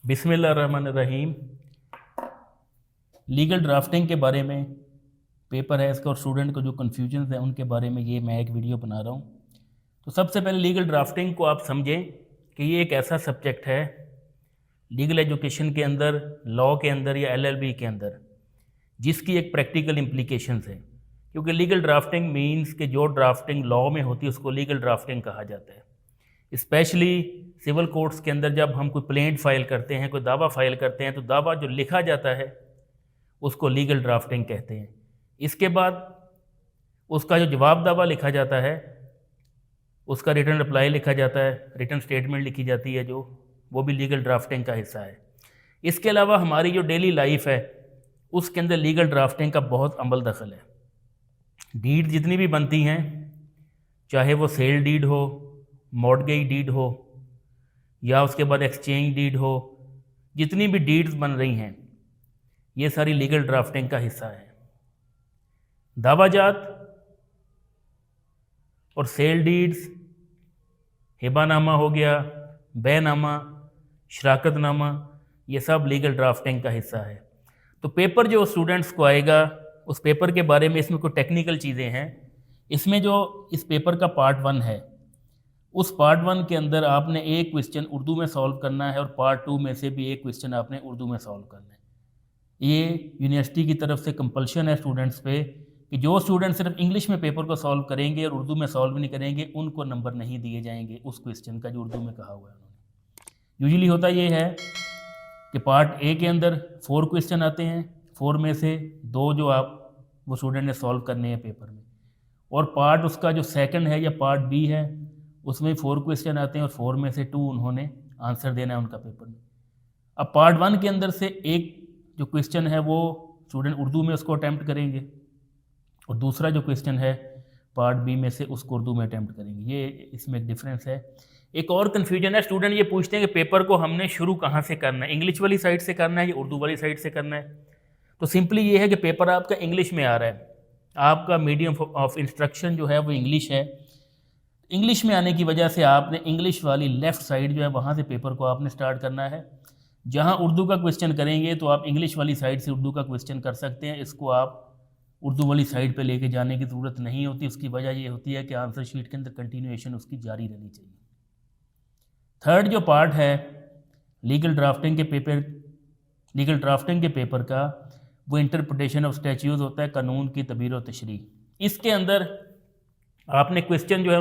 बिस्मिल्लाहिर्रहमानिर्रहीम। Legal drafting के बारे में पेपर है इसका और स्टूडेंट को जो कन्फ्यूजन है उनके बारे में ये मैं एक वीडियो बना रहा हूँ। तो सबसे पहले लीगल ड्राफ्टिंग को आप समझें कि ये एक ऐसा सब्जेक्ट है लीगल एजुकेशन के अंदर, लॉ के अंदर या LLB के अंदर, जिसकी एक प्रैक्टिकल इम्प्लीकेशंस है। क्योंकि लीगल ड्राफ्टिंग मींस कि जो ड्राफ्टिंग लॉ में होती है उसको लीगल ड्राफ्टिंग कहा जाता है। स्पेशली सिविल कोर्ट्स के अंदर जब हम कोई प्लेंट फाइल करते हैं, कोई दावा फाइल करते हैं, तो दावा जो लिखा जाता है उसको लीगल ड्राफ्टिंग कहते हैं। इसके बाद उसका जो जवाब दावा लिखा जाता है, उसका रिटर्न रिप्लाई लिखा जाता है, रिटर्न स्टेटमेंट लिखी जाती है, जो वो भी लीगल ड्राफ्टिंग का हिस्सा है। इसके अलावा हमारी जो डेली लाइफ है उसके अंदर लीगल ड्राफ्टिंग का बहुत अमल दखल है। डीड जितनी भी बनती हैं, चाहे वो सेल डीड हो, मॉर्टगेज डीड हो या उसके बाद एक्सचेंज डीड हो, जितनी भी डीड्स बन रही हैं ये सारी लीगल ड्राफ्टिंग का हिस्सा है। दावाजात और सेल डीड्स, हिबानामा हो गया, बैनामा, शराकतनामा, ये सब लीगल ड्राफ्टिंग का हिस्सा है। तो पेपर जो स्टूडेंट्स को आएगा उस पेपर के बारे में, इसमें कोई टेक्निकल चीज़ें हैं। इसमें जो इस पेपर का पार्ट 1 है, उस पार्ट 1 के अंदर आपने एक क्वेश्चन उर्दू में सॉल्व करना है और पार्ट 2 में से भी एक क्वेश्चन आपने उर्दू में सॉल्व करना है। ये यूनिवर्सिटी की तरफ से कंपल्शन है स्टूडेंट्स पे कि जो स्टूडेंट सिर्फ इंग्लिश में पेपर को सॉल्व करेंगे और उर्दू में सॉल्व नहीं करेंगे उनको नंबर नहीं दिए जाएंगे उस क्वेश्चन का जो उर्दू में कहा हुआ है उन्होंने। यूजुअली होता ये है कि पार्ट ए के अंदर 4 क्वेश्चन आते हैं, 4 में से 2 जो वो स्टूडेंट ने सॉल्व करने हैं पेपर में, और पार्ट उसका जो सेकंड है या पार्ट बी है उसमें 4 क्वेश्चन आते हैं और 4 में से 2 उन्होंने आंसर देना है उनका पेपर में। अब पार्ट 1 के अंदर से एक जो क्वेश्चन है वो स्टूडेंट उर्दू में उसको अटैम्प्ट करेंगे और दूसरा जो क्वेश्चन है पार्ट बी में से उसको उर्दू में अटैम्प्ट करेंगे। ये इसमें एक डिफरेंस है। एक और कन्फ्यूजन है, स्टूडेंट ये पूछते हैं कि पेपर को हमने शुरू कहाँ से करना है, इंग्लिश वाली साइड से करना है या उर्दू वाली साइड से करना है। तो सिंपली ये है कि पेपर आपका इंग्लिश में आ रहा है, आपका मीडियम ऑफ इंस्ट्रक्शन जो है वो इंग्लिश है। इंग्लिश में आने की वजह से आपने इंग्लिश वाली लेफ़्ट साइड जो है वहाँ से पेपर को आपने स्टार्ट करना है। जहाँ उर्दू का क्वेश्चन करेंगे तो आप इंग्लिश वाली साइड से उर्दू का क्वेश्चन कर सकते हैं, इसको आप उर्दू वाली साइड पे लेके जाने की ज़रूरत नहीं होती। उसकी वजह ये होती है कि आंसर शीट के अंदर कंटिन्यूएशन उसकी जारी रहनी चाहिए। थर्ड जो पार्ट है लीगल ड्राफ्टिंग के पेपर का, वो इंटरप्रिटेशन ऑफ स्टैच्यूज होता है, कानून की तबीर व तशरीह। इसके अंदर आपने क्वेश्चन जो है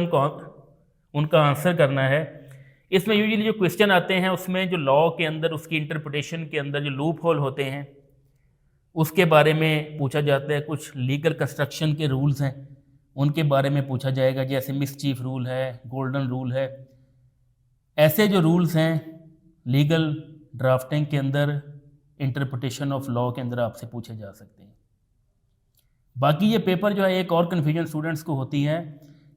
उनका आंसर करना है। इसमें यूजुअली जो क्वेश्चन आते हैं उसमें जो लॉ के अंदर उसकी इंटरप्रिटेशन के अंदर जो लूप होल होते हैं उसके बारे में पूछा जाता है। कुछ लीगल कंस्ट्रक्शन के रूल्स हैं उनके बारे में पूछा जाएगा, जैसे मिसचीफ रूल है, गोल्डन रूल है। ऐसे जो रूल्स हैं लीगल ड्राफ्टिंग के अंदर, इंटरप्रिटेशन ऑफ लॉ के अंदर आपसे पूछे जा सकते हैं। बाकी ये पेपर जो है, एक और कन्फ्यूजन स्टूडेंट्स को होती है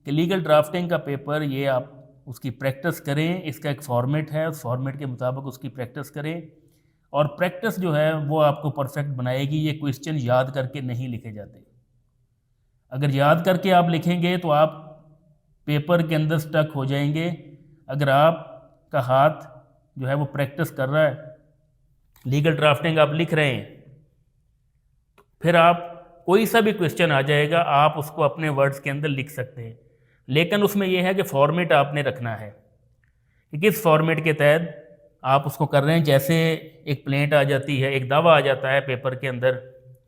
कि लीगल ड्राफ्टिंग का पेपर ये आप उसकी प्रैक्टिस करें, इसका एक फॉर्मेट है, उस फॉर्मेट के मुताबिक उसकी प्रैक्टिस करें और प्रैक्टिस जो है वो आपको परफेक्ट बनाएगी। ये क्वेश्चन याद करके नहीं लिखे जाते। अगर याद करके आप लिखेंगे तो आप पेपर के अंदर स्टक हो जाएंगे। अगर आपका हाथ जो है वो प्रैक्टिस कर रहा है, लीगल ड्राफ्टिंग आप लिख रहे हैं, फिर आप कोई सा भी क्वेश्चन आ जाएगा आप उसको अपने वर्ड्स के अंदर लिख सकते हैं। लेकिन उसमें यह है कि फॉर्मेट आपने रखना है कि किस फॉर्मेट के तहत आप उसको कर रहे हैं। जैसे एक प्लेंट आ जाती है, एक दावा आ जाता है पेपर के अंदर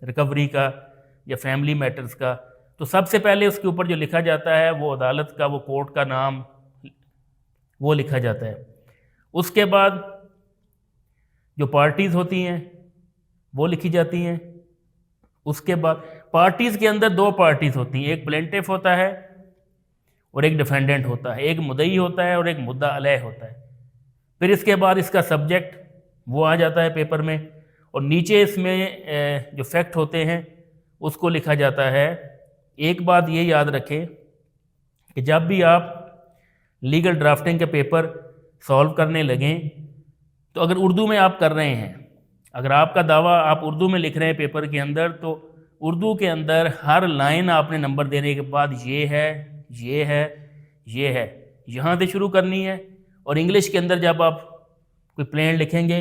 रिकवरी का या फैमिली मैटर्स का, तो सबसे पहले उसके ऊपर जो लिखा जाता है वो अदालत का, वो कोर्ट का नाम वो लिखा जाता है। उसके बाद जो पार्टीज़ होती हैं वो लिखी जाती हैं। उसके बाद पार्टीज़ के अंदर 2 पार्टीज़ होती हैं, एक प्लेंटिफ होता है और एक डिफेंडेंट होता है, एक मुद्दई होता है और एक मुद्दा अलैह होता है। फिर इसके बाद इसका सब्जेक्ट वो आ जाता है पेपर में और नीचे इसमें जो फैक्ट होते हैं उसको लिखा जाता है। एक बात ये याद रखें कि जब भी आप लीगल ड्राफ्टिंग के पेपर सॉल्व करने लगें तो अगर उर्दू में आप कर रहे हैं, अगर आपका दावा आप उर्दू में लिख रहे हैं पेपर के अंदर, तो उर्दू के अंदर हर लाइन आपने नंबर देने के बाद ये है, ये है, ये है, यहाँ से शुरू करनी है। और इंग्लिश के अंदर जब आप कोई प्लेन लिखेंगे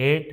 8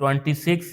26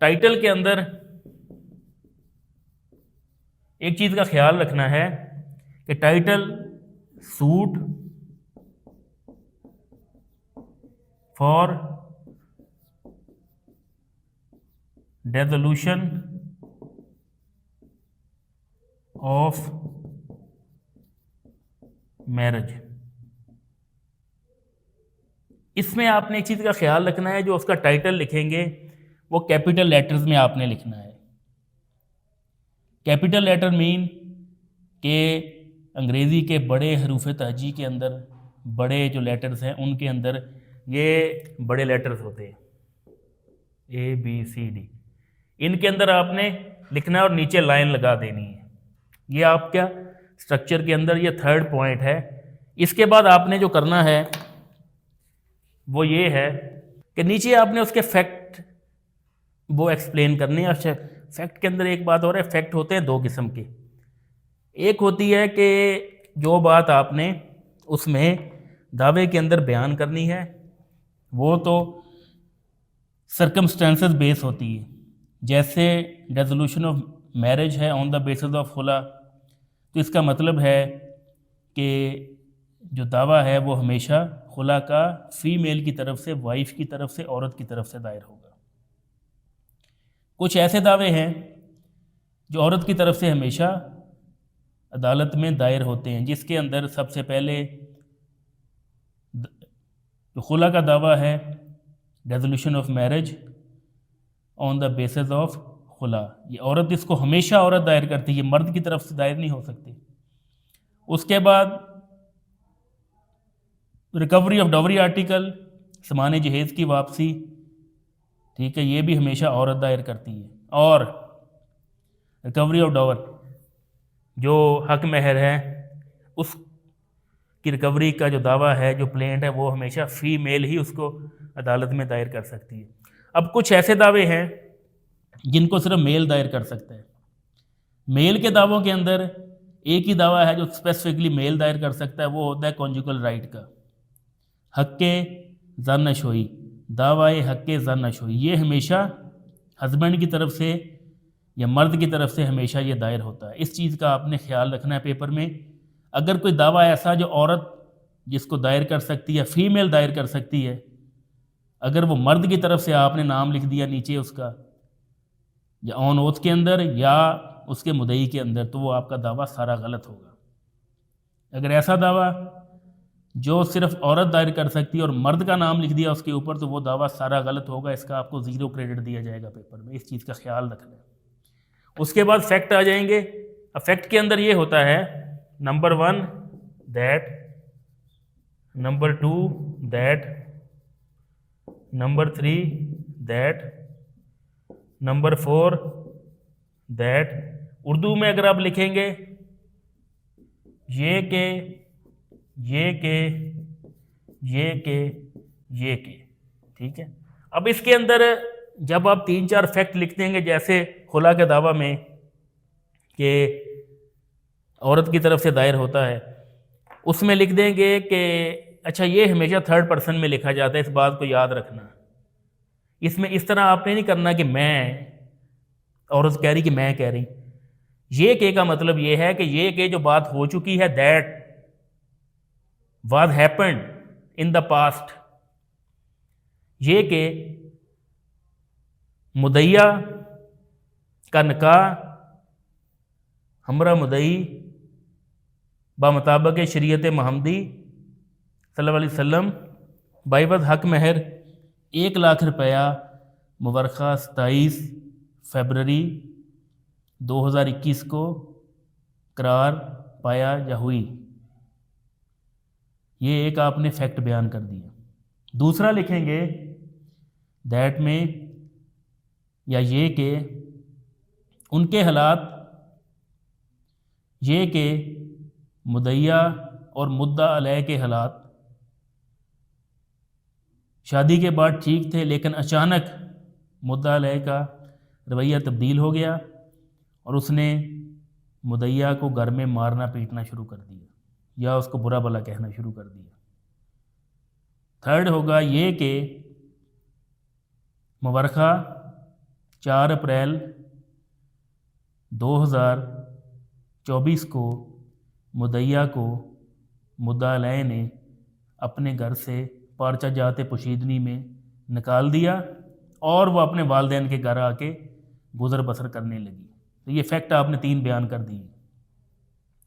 टाइटल के अंदर एक चीज का ख्याल रखना है कि title suit for resolution of marriage. इसमें आपने एक चीज का ख्याल रखना है, जो उसका टाइटल लिखेंगे वो कैपिटल लेटर्स में आपने लिखना है। कैपिटल लेटर मीन के अंग्रेज़ी के बड़े हरूफ तहजी के अंदर बड़े जो लेटर्स हैं उनके अंदर ये बड़े लेटर्स होते हैं ABCD, इनके अंदर आपने लिखना है और नीचे लाइन लगा देनी है। ये आपका स्ट्रक्चर के अंदर ये थर्ड पॉइंट है। इसके बाद आपने जो करना है वो ये है कि नीचे आपने उसके फैक्ट वो एक्सप्लेन करने हैं। अच्छा, फैक्ट के अंदर एक बात और है, फैक्ट होते हैं दो किस्म के। एक होती है कि जो बात आपने उसमें दावे के अंदर बयान करनी है वो तो सर्कमस्टेंसेस बेस होती है, जैसे रेजोल्यूशन ऑफ मैरिज है ऑन द बेसिस ऑफ खुला, तो इसका मतलब है कि जो दावा है वो हमेशा खुला का फीमेल की तरफ से, वाइफ की तरफ से, औरत की तरफ से दायर होगा। कुछ ऐसे दावे हैं जो औरत की तरफ से हमेशा अदालत में दायर होते हैं, जिसके अंदर सबसे पहले जो खुला का दावा है resolution of marriage on the basis of खुला, ये औरत इसको हमेशा औरत दायर करती है, मर्द की तरफ से दायर नहीं हो सकती। उसके बाद रिकवरी ऑफ डावरी आर्टिकल, सामान जहेज़ की वापसी, ठीक है, ये भी हमेशा औरत दायर करती है। और रिकवरी ऑफ डावर, जो हक महर है उस की रिकवरी का जो दावा है, जो प्लेंट है, वो हमेशा फीमेल ही उसको अदालत में दायर कर सकती है। अब कुछ ऐसे दावे हैं जिनको सिर्फ मेल दायर कर सकता है। मेल के दावों के अंदर एक ही दावा है जो स्पेसिफिकली मेल दायर कर सकता है, वो होता है कॉन्जुगल राइट का, हक़ ज़न-नशोई, दावाए हक़ ज़न-नशोई। ये हमेशा हस्बैंड की तरफ से या मर्द की तरफ से हमेशा ये दायर होता है। इस चीज़ का आपने ख्याल रखना है पेपर में। अगर कोई दावा ऐसा जो औरत जिसको दायर कर सकती है, फीमेल दायर कर सकती है, अगर वो मर्द की तरफ से आपने नाम लिख दिया नीचे उसका, या ऑन ओथ के अंदर या उसके मुदई के अंदर, तो वो आपका दावा सारा गलत होगा। अगर ऐसा दावा जो सिर्फ औरत दायर कर सकती है और मर्द का नाम लिख दिया उसके ऊपर, तो वो दावा सारा गलत होगा, इसका आपको 0 क्रेडिट दिया जाएगा पेपर में। इस चीज़ का ख्याल रखना है। उसके बाद फैक्ट आ जाएंगे। अब फैक्ट के अंदर ये होता है number 1 that, number 2 that, number 3 that, number 4 that. Urdu में अगर आप लिखेंगे ये के, ये के, ये के, ये के, ठीक है। अब इसके अंदर जब आप 3-4 फैक्ट लिख देंगे, जैसे खुला के दावा में कि औरत की तरफ से दायर होता है, उसमें लिख देंगे कि अच्छा ये हमेशा थर्ड पर्सन में लिखा जाता है, इस बात को याद रखना। इसमें इस तरह आपने नहीं करना कि मैं, औरत कह रही कि मैं कह रही। ये के का मतलब ये है कि ये के जो बात हो चुकी है, that was happened in the past, ये के मुदैया का निकाह हमरा मुदई बामुताबिक शरीयत महमदी सल्लल्लाहु अलैहि वसल्लम बाइबद हक महर 1 लाख रुपया मुबरखा 27 फरवरी 2021 को करार पाया या हुई। ये एक आपने फैक्ट बयान कर दिया। दूसरा लिखेंगे दैट में या ये के उनके हालात, ये के मुदैया और मुद्दा अलैह के हालात शादी के बाद ठीक थे, लेकिन अचानक मुद्दा अलैह का रवैया तब्दील हो गया और उसने मुदैया को घर में मारना पीटना शुरू कर दिया या उसको बुरा भला कहना शुरू कर दिया। थर्ड होगा ये कि मुबरखा 4 अप्रैल 2024 को मुद्दइया को मुद्दा अलैह ने अपने घर से पारचा जाते पोशीदनी में निकाल दिया और वो अपने वालिदैन के घर आके गुज़र बसर करने लगी। तो ये फैक्ट आपने 3 बयान कर दिए।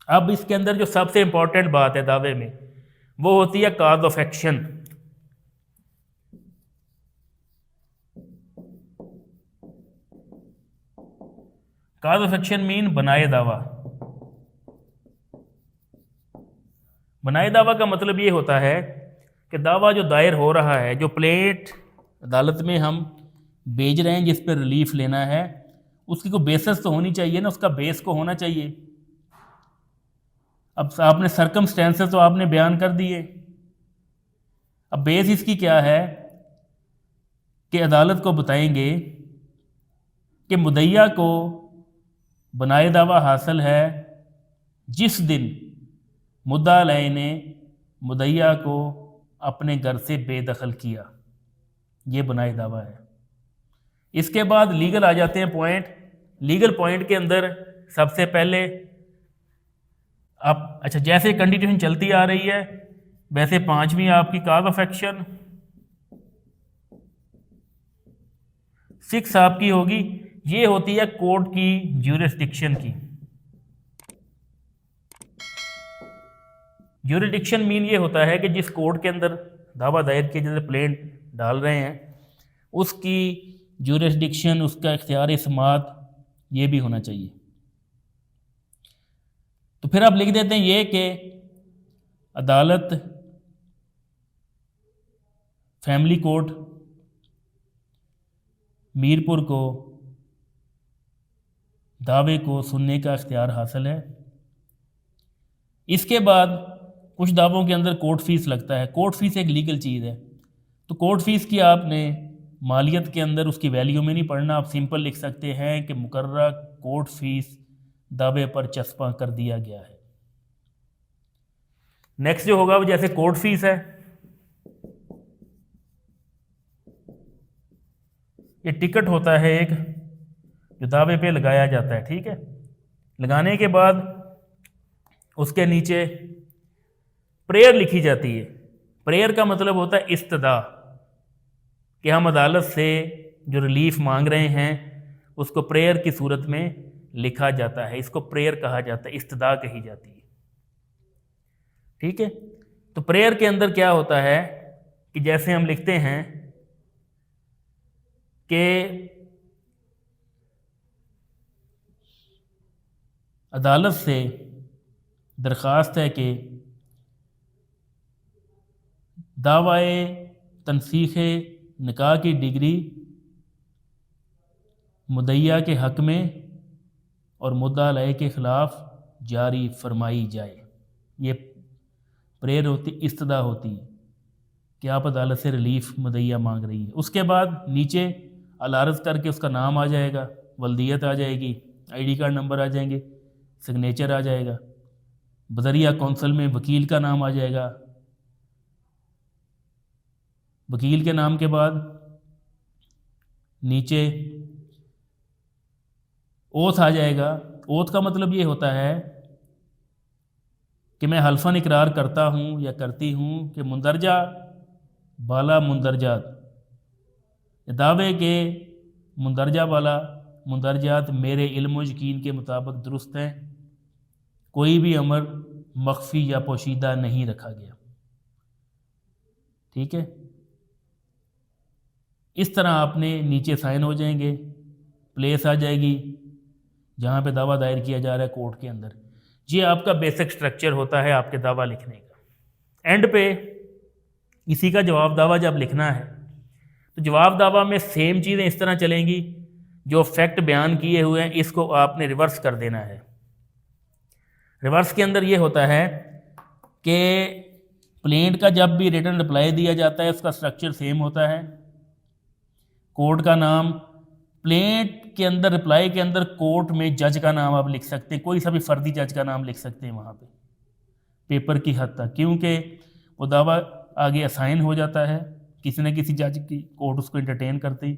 अब इसके अंदर जो सबसे इम्पॉर्टेंट बात है दावे में वो होती है cause of action. Cause of action mean बनाए दावा। बनाए दावा का मतलब ये होता है कि दावा जो दायर हो रहा है, जो प्लेट अदालत में हम भेज रहे हैं जिस पर रिलीफ लेना है, उसकी कोई बेसिस तो होनी चाहिए ना, उसका बेस को होना चाहिए। अब आपने सर्कमस्टेंसेस तो आपने बयान कर दिए, अब बेस इसकी क्या है कि अदालत को बताएंगे कि मुद्दइया को बनाए दावा हासिल है जिस दिन मुद्दा अलैह ने मुद्दइया को अपने घर से बेदखल किया, ये बनाए दावा है। इसके बाद लीगल आ जाते हैं पॉइंट। लीगल पॉइंट के अंदर सबसे पहले आप जैसे कंडीशन चलती आ रही है वैसे 5वीं आपकी काज ऑफ एक्शन, 6 आपकी होगी, ये होती है कोर्ट की ज्यूरिसडिक्शन की। ज्यूरिसडिक्शन मीन ये होता है कि जिस कोर्ट के अंदर दावा दायर के जैसे प्लेन डाल रहे हैं उसकी ज्यूरिसडिक्शन, उसका इख्तियार समाअत ये भी होना चाहिए। तो फिर आप लिख देते हैं ये कि अदालत फैमिली कोर्ट मीरपुर को दावे को सुनने का इख्तियार हासिल है। इसके बाद कुछ दावों के अंदर कोर्ट फीस लगता है। कोर्ट फीस एक लीगल चीज़ है, तो कोर्ट फीस की आपने मालियत के अंदर उसकी वैल्यू में नहीं पढ़ना, आप सिंपल लिख सकते हैं कि मुकर्ररा कोर्ट फीस दावे पर चस्पा कर दिया गया है। नेक्स्ट जो होगा वो जैसे कोर्ट फीस है, ये टिकट होता है एक जो दावे पे लगाया जाता है, ठीक है। लगाने के बाद उसके नीचे प्रेयर लिखी जाती है। प्रेयर का मतलब होता है इस्तदा, कि हम अदालत से जो रिलीफ मांग रहे हैं उसको प्रेयर की सूरत में लिखा जाता है। इसको प्रेयर कहा जाता है, इस्तदा कही जाती है, ठीक है। तो प्रेयर के अंदर क्या होता है कि जैसे हम लिखते हैं कि अदालत से दरख्वास्त है कि दावाए तनसीख निकाह की डिग्री मुद्दइया के हक़ में और मुद्दा अलैह के ख़िलाफ़ जारी फरमाई जाए। ये प्रेयर होती, इस्तदा होती है कि आप अदालत से रिलीफ मुद्दइया मांग रही है। उसके बाद नीचे अलारज़ करके उसका नाम आ जाएगा, वल्दियत आ जाएगी, आईडी कार्ड नंबर आ जाएंगे, सिग्नेचर आ जाएगा, बदरिया कौंसल में वकील का नाम आ जाएगा। वकील के नाम के बाद नीचे ओथ आ जाएगा। ओथ का मतलब ये होता है कि मैं हल्फन इकरार करता हूँ या करती हूँ कि मुंदरजा बाला मुंदरजात, दावे के मुंदरजा वाला मुंदरजात मेरे इल्म व यकीन के मुताबिक दुरुस्त हैं, कोई भी अमर मख्फी या पोशीदा नहीं रखा गया, ठीक है। इस तरह आपने नीचे साइन हो जाएंगे, प्लेस आ जाएगी जहाँ पे दावा दायर किया जा रहा है कोर्ट के अंदर। ये आपका बेसिक स्ट्रक्चर होता है आपके दावा लिखने का। एंड पे इसी का जवाब दावा जब लिखना है तो जवाब दावा में सेम चीज़ें इस तरह चलेंगी, जो फैक्ट बयान किए हुए हैं इसको आपने रिवर्स कर देना है। रिवर्स के अंदर ये होता है कि प्लेंट का जब भी रिटन रिप्लाई दिया जाता है उसका स्ट्रक्चर सेम होता है। कोर्ट का नाम, प्लेंट के अंदर रिप्लाई के अंदर कोर्ट में जज का नाम आप लिख सकते हैं, कोई सा भी फर्दी जज का नाम लिख सकते हैं वहाँ पे पेपर की हद तक, क्योंकि वो दावा आगे असाइन हो जाता है किसी न किसी जज की, कोर्ट उसको इंटरटेन करती।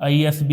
ISB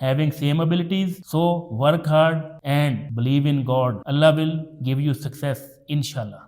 having same abilities, so work hard and believe in God. Allah will give you success, inshallah.